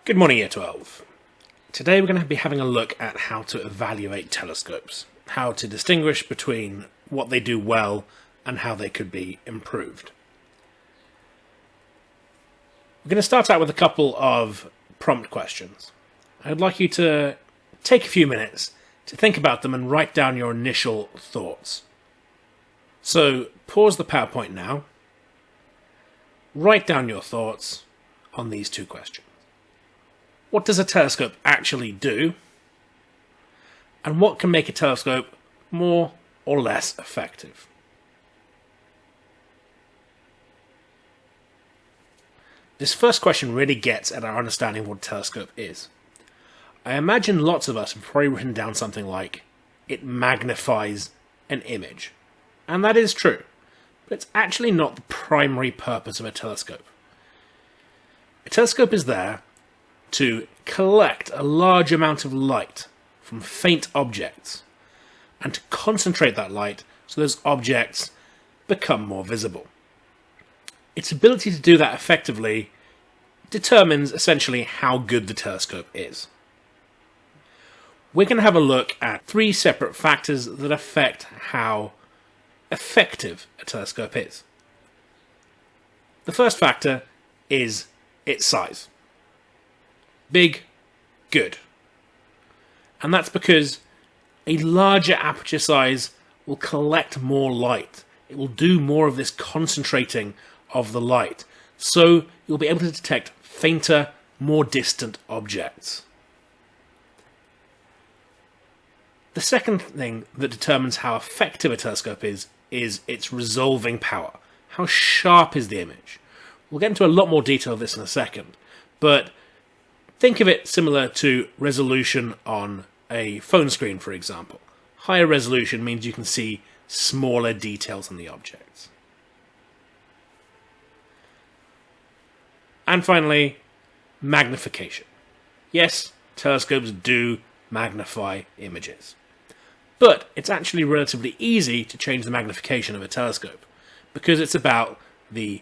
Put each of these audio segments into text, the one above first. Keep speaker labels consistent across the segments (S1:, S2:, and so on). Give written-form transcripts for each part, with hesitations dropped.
S1: Good morning, Year 12. Today we're going to be having a look at how to evaluate telescopes, how to distinguish between what they do well and how they could be improved. We're going to start out with a couple of prompt questions. I'd like you to take a few minutes to think about them and write down your initial thoughts. So pause the PowerPoint now, write down your thoughts on these two questions. What does a telescope actually do? And what can make a telescope more or less effective? This first question really gets at our understanding of what a telescope is. I imagine lots of us have probably written down something like, it magnifies an image. And that is true, but it's actually not the primary purpose of a telescope. A telescope is there to collect a large amount of light from faint objects and to concentrate that light so those objects become more visible. Its ability to do that effectively determines essentially how good the telescope is. We're going to have a look at three separate factors that affect how effective a telescope is. The first factor is its size. Big, good. And that's because a larger aperture size will collect more light. It will do more of this concentrating of the light. So you'll be able to detect fainter, more distant objects. The second thing that determines how effective a telescope is its resolving power. How sharp is the image? We'll get into a lot more detail of this in a second, but think of it similar to resolution on a phone screen, for example. Higher resolution means you can see smaller details on the objects. And finally, magnification. Yes, telescopes do magnify images. But it's actually relatively easy to change the magnification of a telescope, because it's about the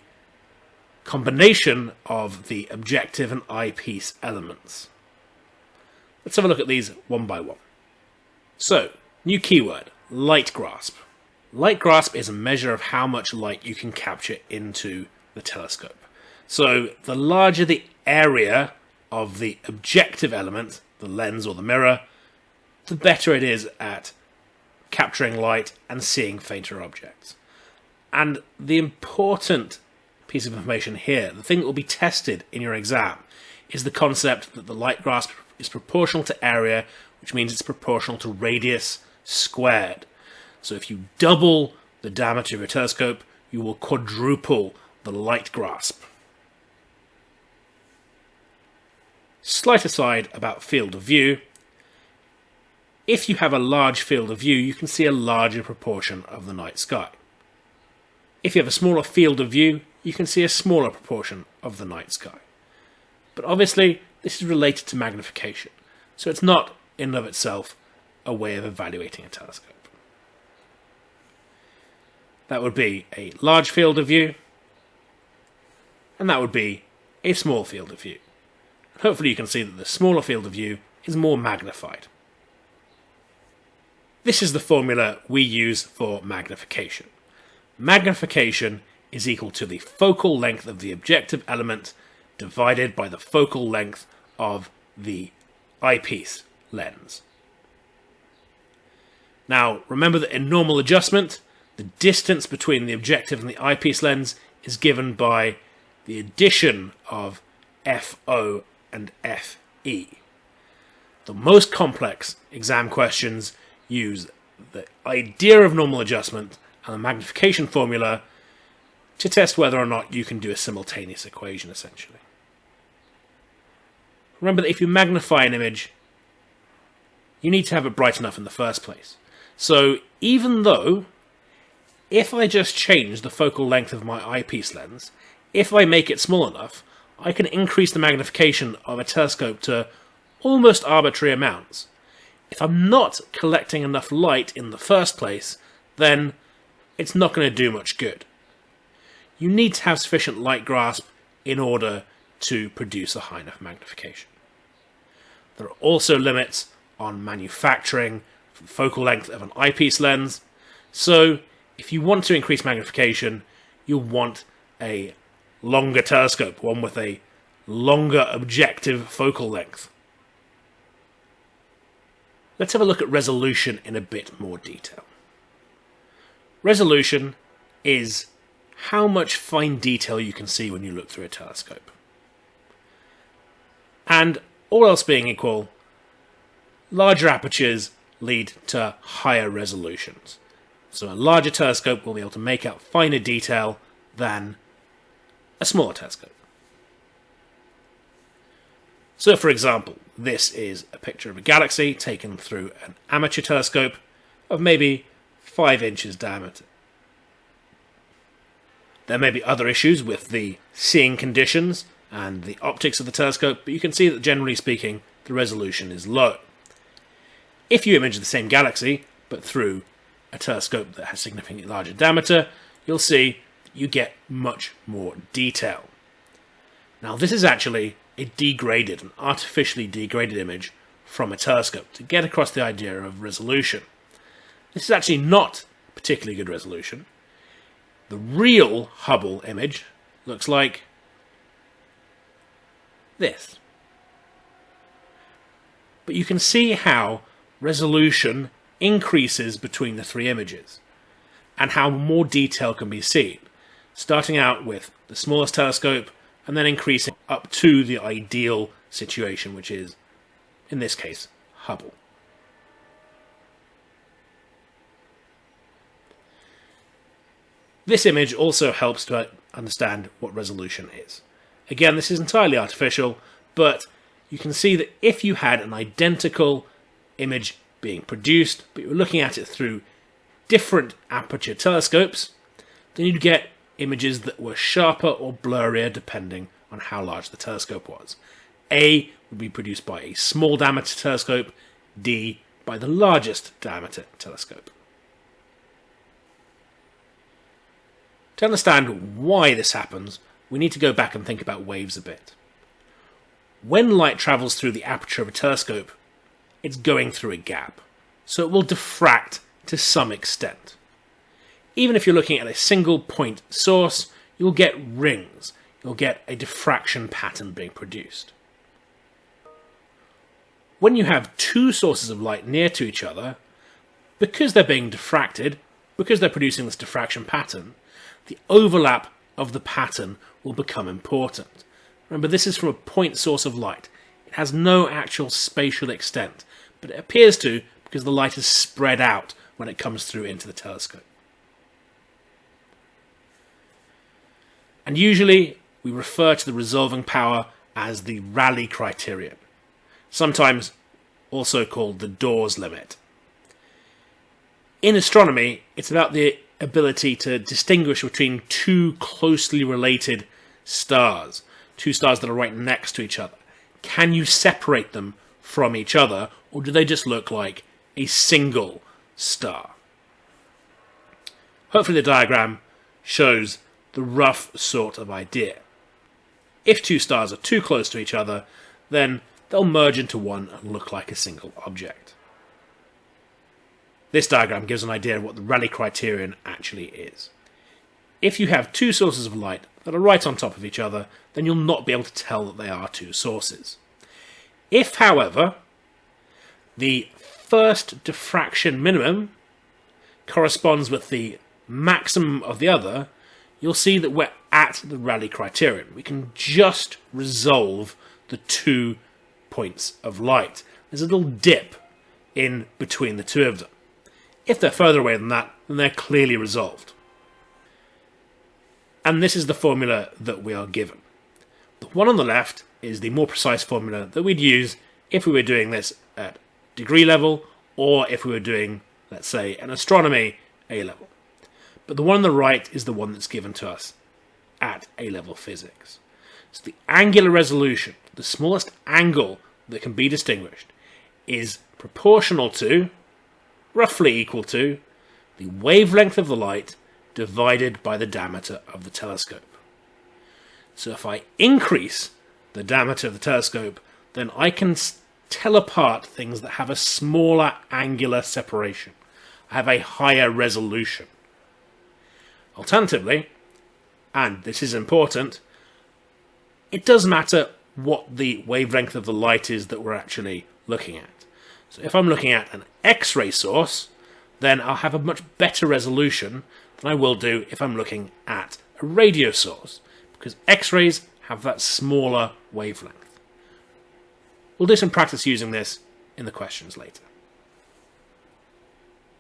S1: combination of the objective and eyepiece elements. Let's have a look at these one by one. So, new keyword, light grasp. Light grasp is a measure of how much light you can capture into the telescope. So, the larger the area of the objective element, the lens or the mirror, the better it is at capturing light and seeing fainter objects. And the important piece of information here, the thing that will be tested in your exam, is the concept that the light grasp is proportional to area, which means it's proportional to radius squared. So if you double the diameter of your telescope, you will quadruple the light grasp. Slight aside about field of view. If you have a large field of view, you can see a larger proportion of the night sky. If you have a smaller field of view, you can see a smaller proportion of the night sky. But obviously, this is related to magnification, so it's not, in and of itself, a way of evaluating a telescope. That would be a large field of view, and that would be a small field of view. Hopefully you can see that the smaller field of view is more magnified. This is the formula we use for magnification. Magnification is equal to the focal length of the objective element divided by the focal length of the eyepiece lens. Now, remember that in normal adjustment, the distance between the objective and the eyepiece lens is given by the addition of FO and FE. The most complex exam questions use the idea of normal adjustment and the magnification formula to test whether or not you can do a simultaneous equation, essentially. Remember that if you magnify an image, you need to have it bright enough in the first place. So even though, if I just change the focal length of my eyepiece lens, if I make it small enough, I can increase the magnification of a telescope to almost arbitrary amounts. If I'm not collecting enough light in the first place, then it's not going to do much good. You need to have sufficient light grasp in order to produce a high enough magnification. There are also limits on manufacturing the focal length of an eyepiece lens. So if you want to increase magnification, you'll want a longer telescope, one with a longer objective focal length. Let's have a look at resolution in a bit more detail. Resolution is how much fine detail you can see when you look through a telescope. And all else being equal, larger apertures lead to higher resolutions. So a larger telescope will be able to make out finer detail than a smaller telescope. So for example, this is a picture of a galaxy taken through an amateur telescope of maybe 5 inches diameter. There may be other issues with the seeing conditions and the optics of the telescope, but you can see that generally speaking, the resolution is low. If you image the same galaxy, but through a telescope that has significantly larger diameter, you'll see you get much more detail. Now this is actually a degraded, an artificially degraded image from a telescope to get across the idea of resolution. This is actually not particularly good resolution. The real Hubble image looks like this. But you can see how resolution increases between the three images and how more detail can be seen, starting out with the smallest telescope and then increasing up to the ideal situation, which is, in this case, Hubble. This image also helps to understand what resolution is. Again, this is entirely artificial, but you can see that if you had an identical image being produced, but you were looking at it through different aperture telescopes, then you'd get images that were sharper or blurrier depending on how large the telescope was. A would be produced by a small diameter telescope, D by the largest diameter telescope. To understand why this happens, we need to go back and think about waves a bit. When light travels through the aperture of a telescope, it's going through a gap, so it will diffract to some extent. Even if you're looking at a single point source, you'll get rings, you'll get a diffraction pattern being produced. When you have two sources of light near to each other, because they're being diffracted, because they're producing this diffraction pattern, the overlap of the pattern will become important. Remember, this is from a point source of light. It has no actual spatial extent, but it appears to because the light is spread out when it comes through into the telescope. And usually we refer to the resolving power as the Rayleigh Criterion, sometimes also called the Dawes limit. In astronomy, it's about the ability to distinguish between two closely related stars, two stars that are right next to each other. Can you separate them from each other, or do they just look like a single star? Hopefully the diagram shows the rough sort of idea. If two stars are too close to each other, then they'll merge into one and look like a single object. This diagram gives an idea of what the Rayleigh Criterion actually is. If you have two sources of light that are right on top of each other, then you'll not be able to tell that they are two sources. If, however, the first diffraction minimum corresponds with the maximum of the other, you'll see that we're at the Rayleigh Criterion. We can just resolve the 2 points of light. There's a little dip in between the two of them. If they're further away than that, then they're clearly resolved. And this is the formula that we are given. The one on the left is the more precise formula that we'd use if we were doing this at degree level, or if we were doing, let's say, an astronomy A-level. But the one on the right is the one that's given to us at A-level physics. So the angular resolution, the smallest angle that can be distinguished, is proportional to, roughly equal to, the wavelength of the light divided by the diameter of the telescope. So if I increase the diameter of the telescope, then I can tell apart things that have a smaller angular separation, have a higher resolution. Alternatively, and this is important, it does matter what the wavelength of the light is that we're actually looking at. So if I'm looking at an X-ray source, then I'll have a much better resolution than I will do if I'm looking at a radio source, because X-rays have that smaller wavelength. We'll do some practice using this in the questions later.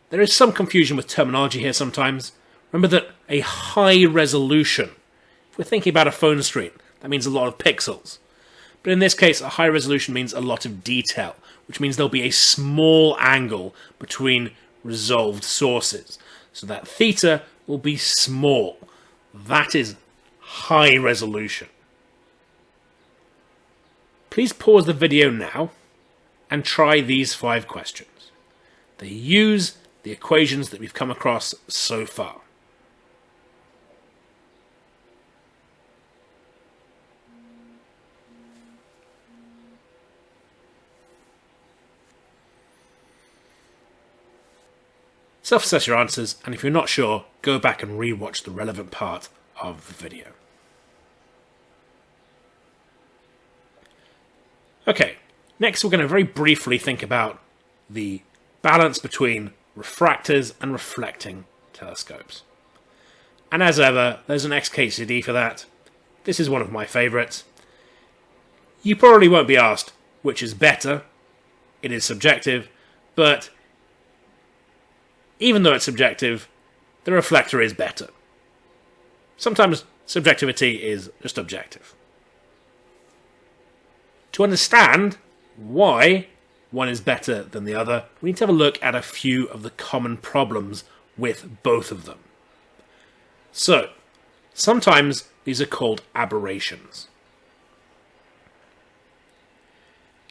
S1: There is some confusion with terminology here sometimes. Remember that a high resolution, if we're thinking about a phone screen, that means a lot of pixels. But in this case, a high resolution means a lot of detail, which means there'll be a small angle between resolved sources. So that theta will be small. That is high resolution. Please pause the video now and try these 5 questions. They use the equations that we've come across so far. Self-assess your answers, and if you're not sure, go back and re-watch the relevant part of the video. Okay, next we're going to very briefly think about the balance between refractors and reflecting telescopes. And as ever, there's an XKCD for that. This is one of my favourites. You probably won't be asked which is better. It is subjective, but even though it's subjective, the reflector is better. Sometimes subjectivity is just objective. To understand why one is better than the other, we need to have a look at a few of the common problems with both of them. So, sometimes these are called aberrations.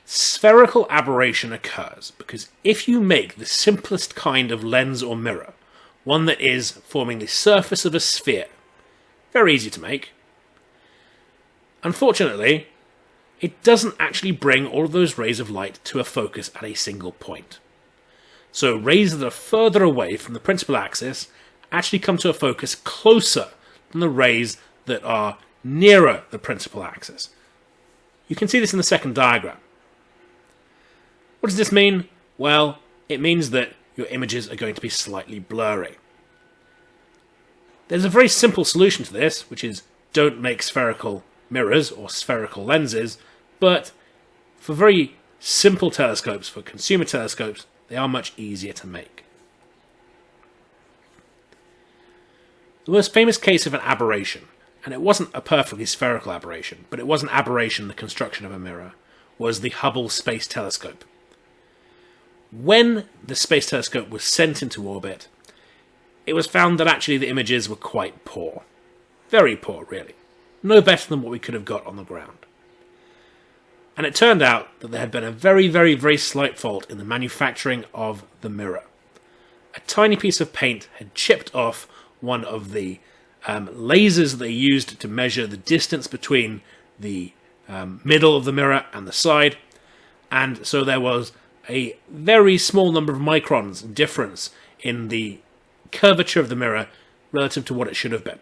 S1: Spherical aberration occurs because if you make the simplest kind of lens or mirror, one that is forming the surface of a sphere, very easy to make, unfortunately, it doesn't actually bring all of those rays of light to a focus at a single point. So rays that are further away from the principal axis actually come to a focus closer than the rays that are nearer the principal axis. You can see this in the second diagram. What does this mean? Well, it means that your images are going to be slightly blurry. There's a very simple solution to this, which is don't make spherical mirrors or spherical lenses, but for very simple telescopes, for consumer telescopes, they are much easier to make. The most famous case of an aberration, and it wasn't a perfectly spherical aberration, but it was an aberration in the construction of a mirror, was the Hubble Space Telescope. When the Space Telescope was sent into orbit, it was found that actually the images were quite poor. Very poor, really. No better than what we could have got on the ground. And it turned out that there had been a very, very, very slight fault in the manufacturing of the mirror. A tiny piece of paint had chipped off one of the lasers that they used to measure the distance between the middle of the mirror and the side, and so there was a very small number of microns difference in the curvature of the mirror relative to what it should have been.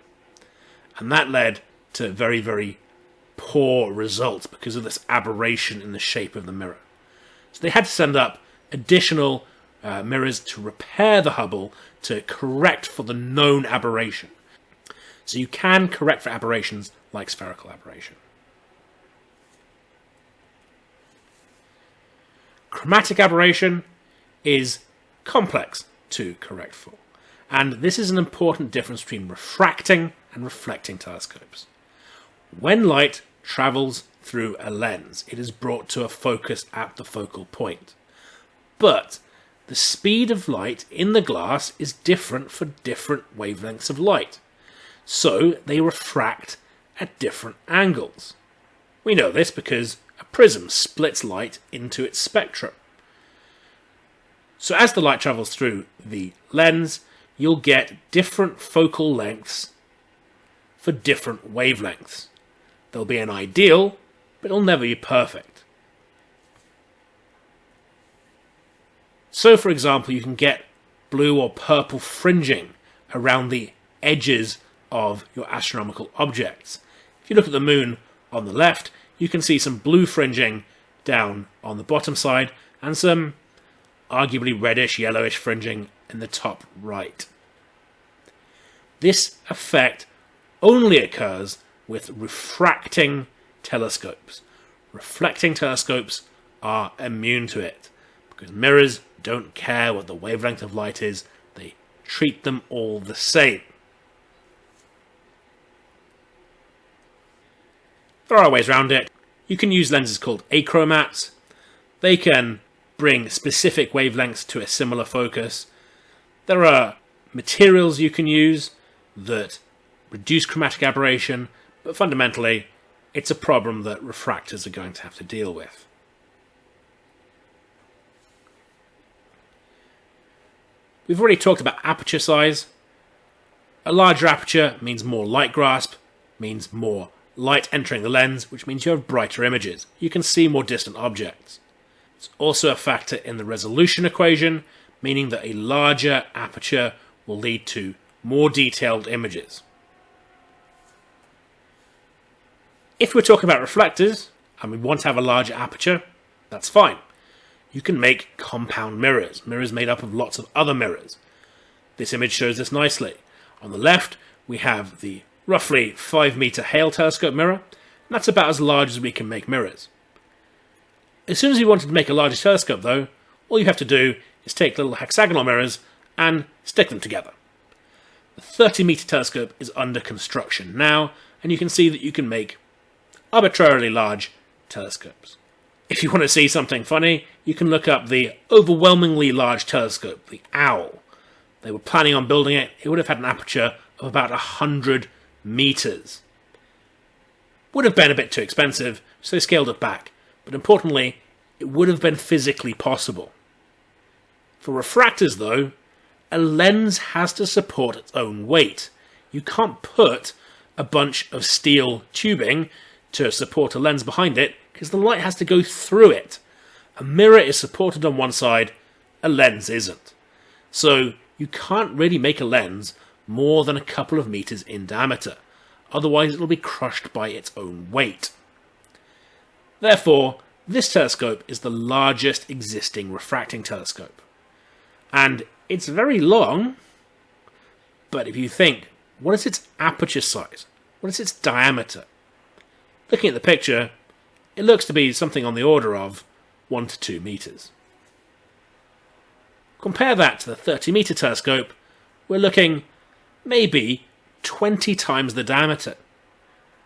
S1: And that led to very, very poor results because of this aberration in the shape of the mirror. So they had to send up additional mirrors to repair the Hubble to correct for the known aberration. So you can correct for aberrations like spherical aberration. Chromatic aberration is complex to correct for, and this is an important difference between refracting and reflecting telescopes. When light travels through a lens, it is brought to a focus at the focal point. But the speed of light in the glass is different for different wavelengths of light, so they refract at different angles. We know this because a prism splits light into its spectrum. So as the light travels through the lens, you'll get different focal lengths for different wavelengths. There'll be an ideal, but it'll never be perfect. So, for example, you can get blue or purple fringing around the edges of your astronomical objects. If you look at the moon on the left, you can see some blue fringing down on the bottom side and some arguably reddish, yellowish fringing in the top right. This effect only occurs with refracting telescopes. Reflecting telescopes are immune to it, because mirrors don't care what the wavelength of light is, they treat them all the same. There are ways around it. You can use lenses called achromats. They can bring specific wavelengths to a similar focus. There are materials you can use that reduce chromatic aberration, but fundamentally it's a problem that refractors are going to have to deal with. We've already talked about aperture size. A larger aperture means more light grasp, means more light entering the lens, which means you have brighter images. You can see more distant objects. It's also a factor in the resolution equation, meaning that a larger aperture will lead to more detailed images. If we're talking about reflectors, and we want to have a larger aperture, that's fine. You can make compound mirrors, mirrors made up of lots of other mirrors. This image shows this nicely. On the left, we have the roughly 5-meter Hale telescope mirror, and that's about as large as we can make mirrors. As soon as you wanted to make a larger telescope, though, all you have to do is take little hexagonal mirrors and stick them together. The 30-meter telescope is under construction now, and you can see that you can make arbitrarily large telescopes. If you want to see something funny, you can look up the overwhelmingly large telescope, the Owl. They were planning on building it. It would have had an aperture of about 100 meters. Would have been a bit too expensive, so they scaled it back. But importantly, it would have been physically possible. For refractors, though, a lens has to support its own weight. You can't put a bunch of steel tubing to support a lens behind it, because the light has to go through it. A mirror is supported on one side, a lens isn't. So you can't really make a lens more than a couple of meters in diameter, otherwise it will be crushed by its own weight. Therefore, this telescope is the largest existing refracting telescope. And it's very long, but if you think, what is its aperture size? What is its diameter? Looking at the picture, it looks to be something on the order of 1 to 2 meters. Compare that to the 30-meter telescope, we're looking maybe 20 times the diameter.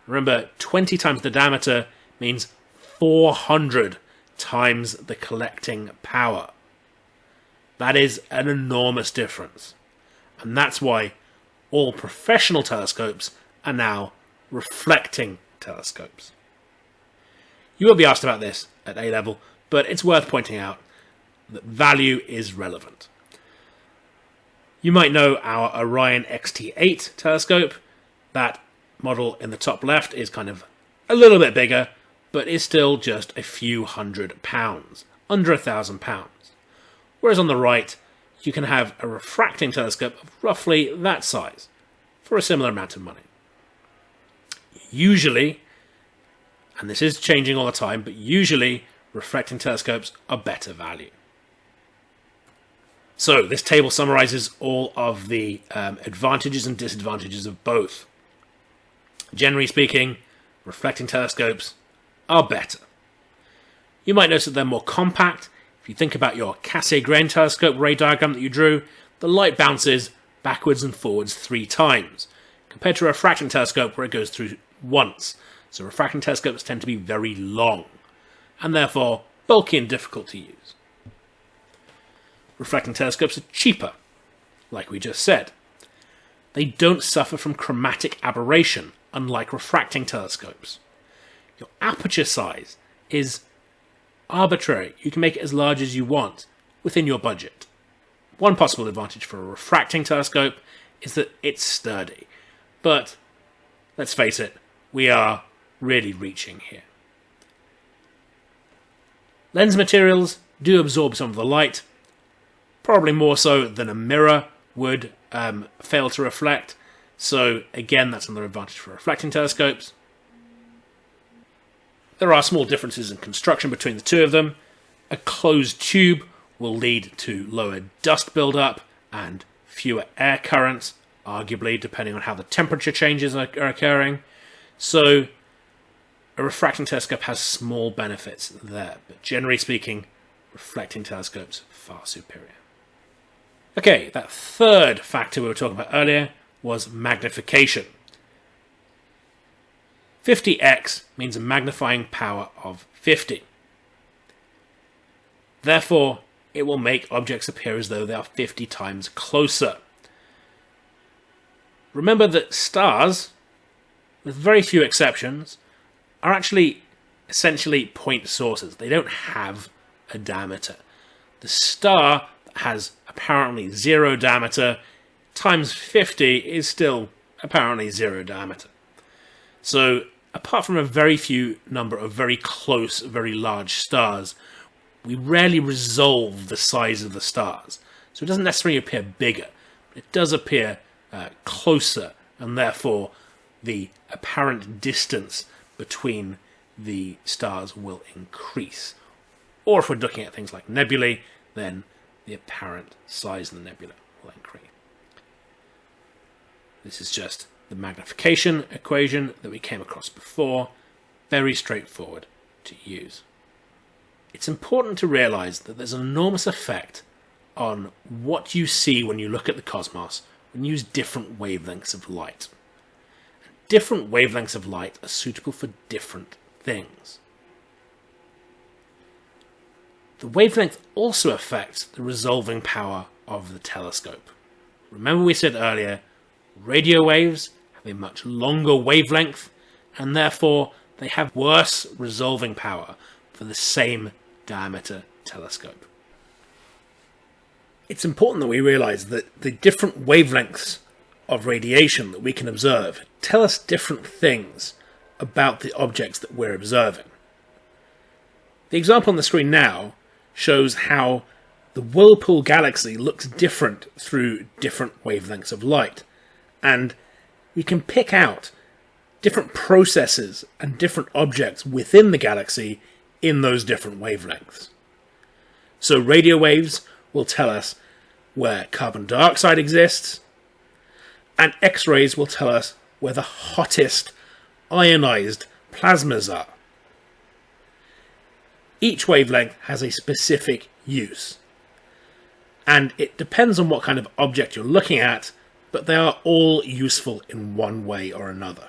S1: Remember, 20 times the diameter means 400 times the collecting power. That is an enormous difference. And that's why all professional telescopes are now reflecting telescopes. You will be asked about this at A level, but it's worth pointing out that value is relevant. You might know our Orion XT8 telescope. That model in the top left is kind of a little bit bigger, but is still just a few £100, under £1,000. Whereas on the right, you can have a refracting telescope of roughly that size for a similar amount of money. Usually, and this is changing all the time, but usually reflecting telescopes are better value. So this table summarizes all of the advantages and disadvantages of both. Generally speaking, reflecting telescopes are better. You might notice that they're more compact. If you think about your Cassegrain telescope ray diagram that you drew, the light bounces backwards and forwards 3 times, compared to a refracting telescope where it goes through once. So refracting telescopes tend to be very long, and therefore bulky and difficult to use. Reflecting telescopes are cheaper, like we just said. They don't suffer from chromatic aberration, unlike refracting telescopes. Your aperture size is arbitrary. You can make it as large as you want within your budget. One possible advantage for a refracting telescope is that it's sturdy. But let's face it, we are really reaching here. Lens materials do absorb some of the light. probably more so than a mirror would fail to reflect. So again, that's another advantage for reflecting telescopes. There are small differences in construction between the two of them. A closed tube will lead to lower dust buildup and fewer air currents, arguably, depending on how the temperature changes are occurring. So a refracting telescope has small benefits there, but generally speaking, reflecting telescopes far superior. Okay, that third factor we were talking about earlier was magnification. 50x means a magnifying power of 50. Therefore, it will make objects appear as though they are 50 times closer. Remember that stars, with very few exceptions, are actually essentially point sources. They don't have a diameter. The star that has apparently 0 diameter times 50 is still apparently 0 diameter. So, apart from a very few number of very close, very large stars, we rarely resolve the size of the stars. So it doesn't necessarily appear bigger. It does appear closer, and therefore the apparent distance between the stars will increase. Or if we're looking at things like nebulae, then the apparent size of the nebula will increase. This is just the magnification equation that we came across before. Very straightforward to use. It's important to realize that there's an enormous effect on what you see when you look at the cosmos when you use different wavelengths of light. Different wavelengths of light are suitable for different things. The wavelength also affects the resolving power of the telescope. Remember we said earlier, radio waves have a much longer wavelength, and therefore they have worse resolving power for the same diameter telescope. It's important that we realize that the different wavelengths of radiation that we can observe tell us different things about the objects that we're observing. The example on the screen now shows how the Whirlpool galaxy looks different through different wavelengths of light, and we can pick out different processes and different objects within the galaxy in those different wavelengths. So radio waves will tell us where carbon dioxide exists, and X-rays will tell us where the hottest ionized plasmas are. Each wavelength has a specific use, and it depends on what kind of object you're looking at, but they are all useful in one way or another.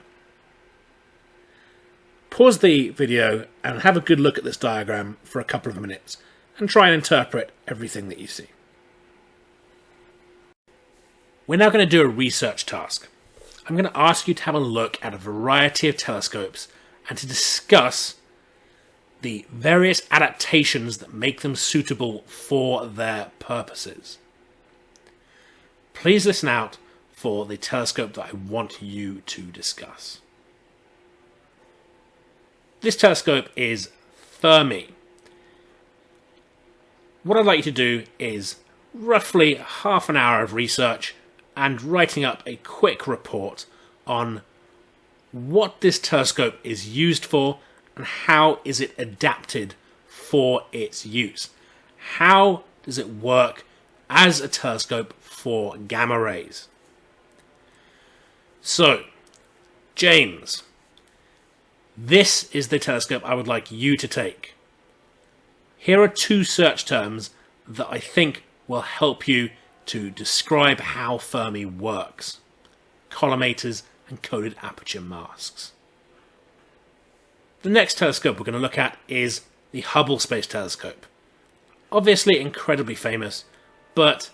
S1: Pause the video and have a good look at this diagram for a couple of minutes and try and interpret everything that you see. We're now going to do a research task. I'm going to ask you to have a look at a variety of telescopes and to discuss the various adaptations that make them suitable for their purposes. Please listen out for the telescope that I want you to discuss. This telescope is Fermi. What I'd like you to do is roughly half an hour of research and writing up a quick report on what this telescope is used for and how is it adapted for its use. How does it work as a telescope for gamma rays? So, James, this is the telescope I would like you to take. Here are 2 search terms that I think will help you to describe how Fermi works: collimators and coded aperture masks. The next telescope we're going to look at is the Hubble Space Telescope. Obviously incredibly famous, but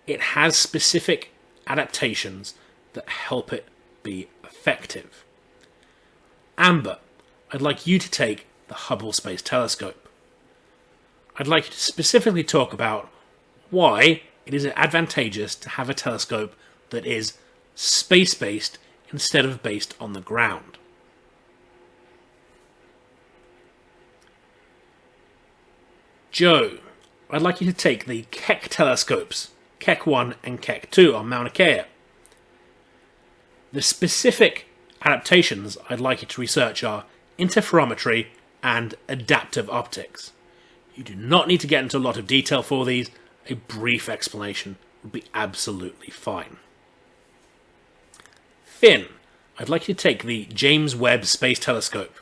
S1: it has specific adaptations that help it be effective. Amber, I'd like you to take the Hubble Space Telescope. I'd like you to specifically talk about why it is advantageous to have a telescope that is space-based instead of based on the ground. Joe, I'd like you to take the Keck telescopes, Keck 1 and Keck 2 on Mauna Kea. The specific adaptations I'd like you to research are interferometry and adaptive optics. You do not need to get into a lot of detail for these. A brief explanation would be absolutely fine. Finn, I'd like you to take the James Webb Space Telescope.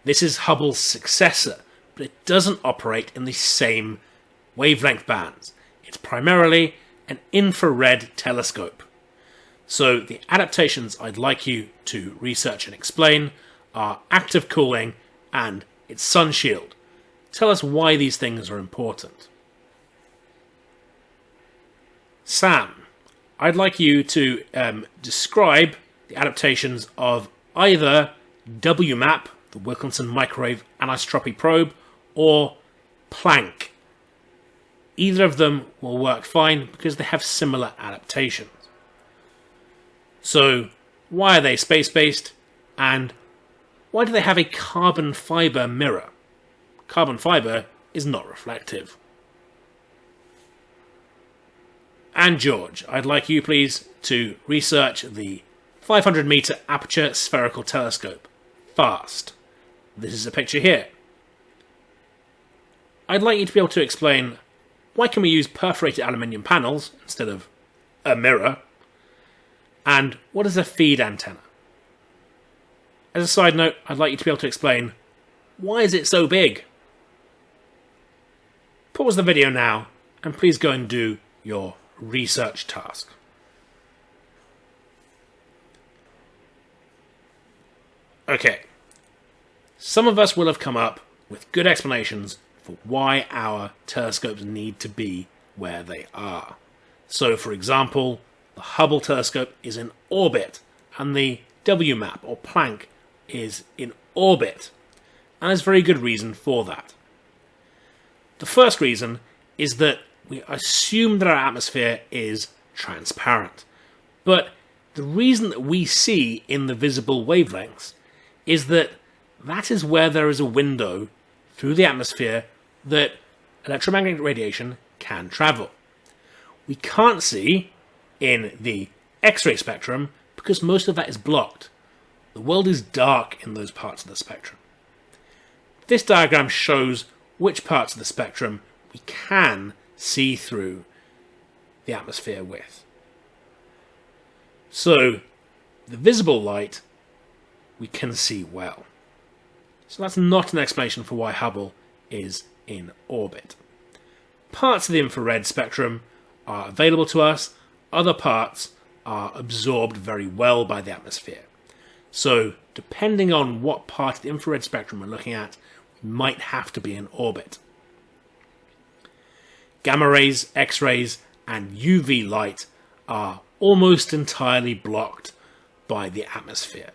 S1: This is Hubble's successor, but it doesn't operate in the same wavelength bands. It's primarily an infrared telescope. So the adaptations I'd like you to research and explain are active cooling and its sun shield. Tell us why these things are important. Sam, I'd like you to describe the adaptations of either WMAP, the Wilkinson Microwave Anisotropy Probe, or Planck. Either of them will work fine because they have similar adaptations. So, why are they space-based, and why do they have a carbon fibre mirror? Carbon fibre is not reflective. And George, I'd like you please to research the 500 metre Aperture Spherical Telescope. FAST. This is a picture here. I'd like you to be able to explain why can we use perforated aluminium panels instead of a mirror, and what is a feed antenna? As a side note, I'd like you to be able to explain why is it so big? Pause the video now and please go and do your research task. Okay, some of us will have come up with good explanations for why our telescopes need to be where they are. So, for example, the Hubble telescope is in orbit, and the WMAP, or Planck, is in orbit. And there's very good reason for that. The first reason is that we assume that our atmosphere is transparent. But the reason that we see in the visible wavelengths is that that is where there is a window through the atmosphere that electromagnetic radiation can travel. We can't see in the X-ray spectrum because most of that is blocked. The world is dark in those parts of the spectrum. This diagram shows which parts of the spectrum we can see through the atmosphere with. So, the visible light we can see well. So that's not an explanation for why Hubble is in orbit. Parts of the infrared spectrum are available to us, other parts are absorbed very well by the atmosphere. So, depending on what part of the infrared spectrum we're looking at, we might have to be in orbit. Gamma rays, X-rays, and UV light are almost entirely blocked by the atmosphere.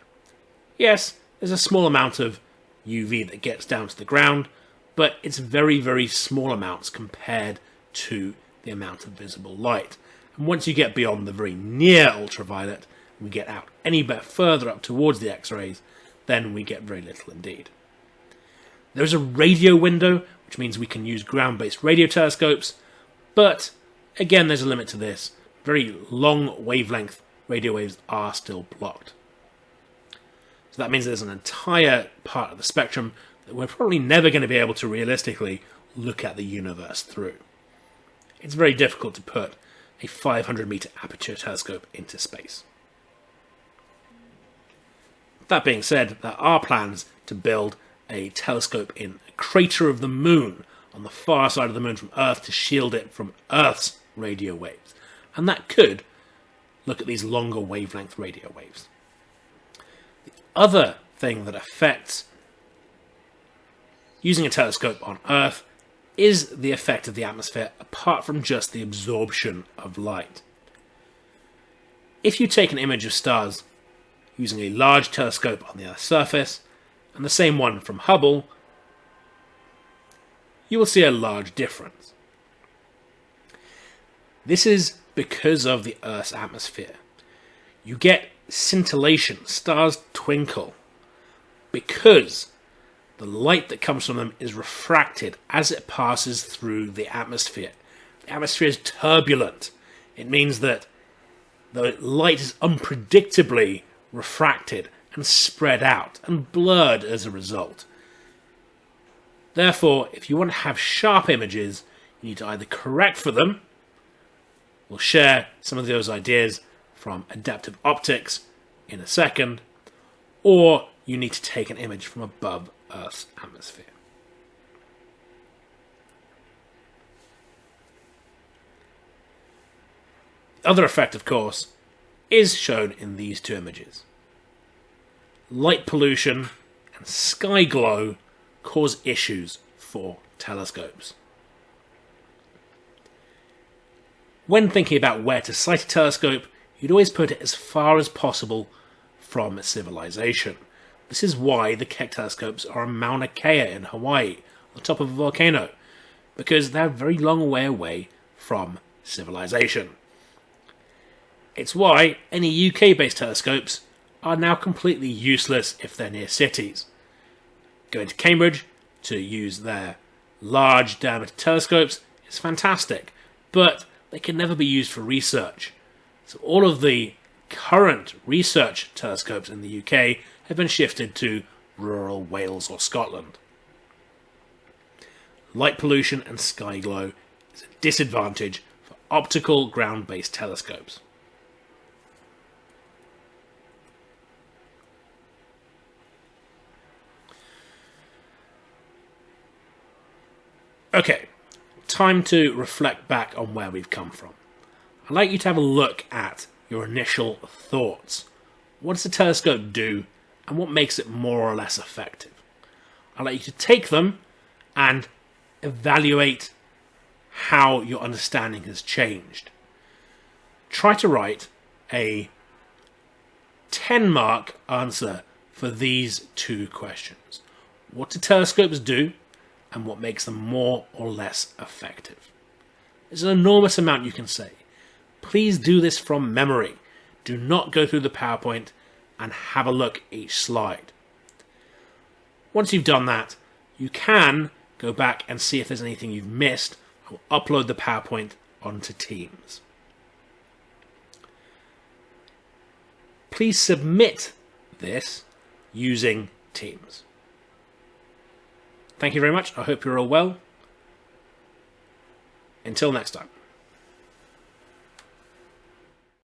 S1: Yes, there's a small amount of UV that gets down to the ground, but it's very, very small amounts compared to the amount of visible light. And once you get beyond the very near ultraviolet, and we get out any bit further up towards the X-rays, then we get very little indeed. There's a radio window, which means we can use ground-based radio telescopes, but again there's a limit to this. Very long wavelength radio waves are still blocked. So that means there's an entire part of the spectrum that we're probably never going to be able to realistically look at the universe through. It's very difficult to put a 500 meter aperture telescope into space. That being said, there are plans to build a telescope in a crater of the moon on the far side of the moon from Earth to shield it from Earth's radio waves. And that could look at these longer wavelength radio waves. The other thing that affects using a telescope on Earth is the effect of the atmosphere apart from just the absorption of light. If you take an image of stars using a large telescope on the Earth's surface and the same one from Hubble, you will see a large difference. This is because of the Earth's atmosphere. You get scintillation, stars twinkle, because the light that comes from them is refracted as it passes through the atmosphere. The atmosphere is turbulent. It means that the light is unpredictably refracted and spread out and blurred as a result. Therefore, if you want to have sharp images, you need to either correct for them. We'll share some of those ideas from adaptive optics in a second, or you need to take an image from above Earth's atmosphere. The other effect, of course, is shown in these two images. Light pollution and sky glow cause issues for telescopes. When thinking about where to site a telescope, you'd always put it as far as possible from civilization. This is why the Keck telescopes are on Mauna Kea in Hawaii, on top of a volcano, because they're a very long way away from civilization. It's why any UK-based telescopes are now completely useless if they're near cities. Going to Cambridge to use their large diameter telescopes is fantastic, but they can never be used for research. So all of the current research telescopes in the UK have been shifted to rural Wales or Scotland. Light pollution and sky glow is a disadvantage for optical ground-based telescopes. Okay, time to reflect back on where we've come from. I'd like you to have a look at your initial thoughts. What does the telescope do, and what makes it more or less effective? I'd like you to take them and evaluate how your understanding has changed. Try to write a 10-mark answer for these two questions. What do telescopes do, and what makes them more or less effective? There's an enormous amount you can say. Please do this from memory. Do not go through the PowerPoint and have a look at each slide. Once you've done that, you can go back and see if there's anything you've missed. I will upload the PowerPoint onto Teams. Please submit this using Teams. Thank you very much. I hope you're all well. Until next time.